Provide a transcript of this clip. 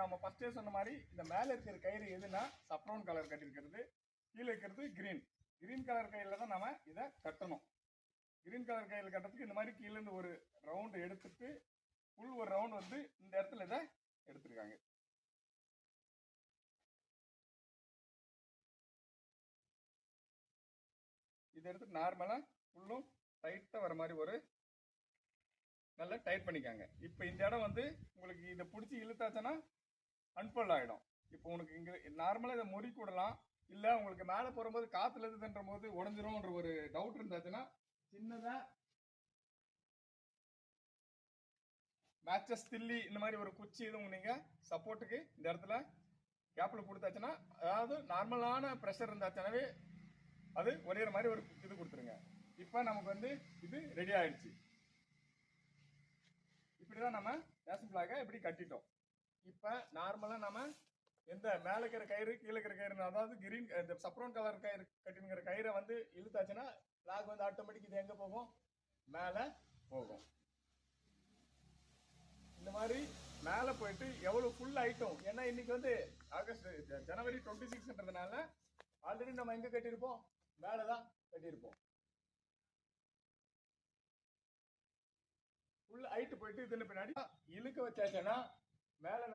நம்ம ஃபர்ஸ்டே சொன்ன மாதிரி இந்த மேலே இருக்கிற கயிறு எதுனா சப்ரோன் கலர் கட்டியிருக்கிறது, கீழே இருக்கிறது கிரீன் கலர் கயிறில் தான் நம்ம இதை கட்டணும். கிரீன் கலர் கயிறில் கட்டுறதுக்கு இந்த மாதிரி கீழேருந்து ஒரு ரவுண்டு எடுத்துட்டு ஃபுல் ஒரு ரவுண்ட் வந்து இந்த இடத்துல இதை எடுத்துருக்காங்க. இதை எடுத்துட்டு நார்மலாக ஃபுல்லும் டைட்டாக வர மாதிரி ஒரு நல்லா டைட் பண்ணிக்காங்க. இப்போ இந்த இடம் வந்து உங்களுக்கு இதை பிடிச்சி இழுத்தாச்சுன்னா அன்ஃபோல்ட் ஆகிடும். இப்போ உனக்கு இங்கே நார்மலாக இதை முறிக்க விடலாம், இல்லை உங்களுக்கு மேலே போகும்போது காற்றுல இருக்குன்ற போது உடஞ்சிரும்ன்ற ஒரு டவுட் இருந்தாச்சுன்னா சின்னதாக மேட்சஸ் தில்லி இந்த மாதிரி ஒரு குச்சி எதுவும் நீங்கள் சப்போர்ட்டுக்கு இந்த இடத்துல கேப்பில் கொடுத்தாச்சுன்னா, அதாவது நார்மலான ப்ரெஷர் இருந்தாச்சுனாவே அது ஒரே மாதிரி ஒரு இது கொடுத்துருங்க. இப்போ நமக்கு வந்து இது ரெடி ஆயிடுச்சு. இப்படிதான் நம்ம நேஷனல் ஃபிளாகை இப்படி கட்டிட்டோம். இப்போ நார்மலாக நம்ம எந்த மேலே இருக்கிற கயிறு கீழே இருக்கிற கயிறு, அதாவது கிரீன் இந்த சப்ரோன் கலர் கயிறு கட்டினுங்கிற கயிறை வந்து இழுத்தாச்சுன்னா ஃபிளாக் வந்து ஆட்டோமேட்டிக் இது எங்கே போகும், மேலே போகும். இந்த மாதிரி மேலே போயிட்டு எவ்வளோ ஃபுல் ஆயிட்டோம். ஏன்னா இன்னைக்கு வந்து ஜனவரி 26ன்றதுனால ஆல்ரெடி நம்ம எங்கே கட்டியிருப்போம், மேலே தான் கட்டியிருப்போம். ஃபுல் ஹைட்டு போயிட்டு இதுன்னு பின்னாடி இழுக்க வச்சாச்சுன்னா மேலே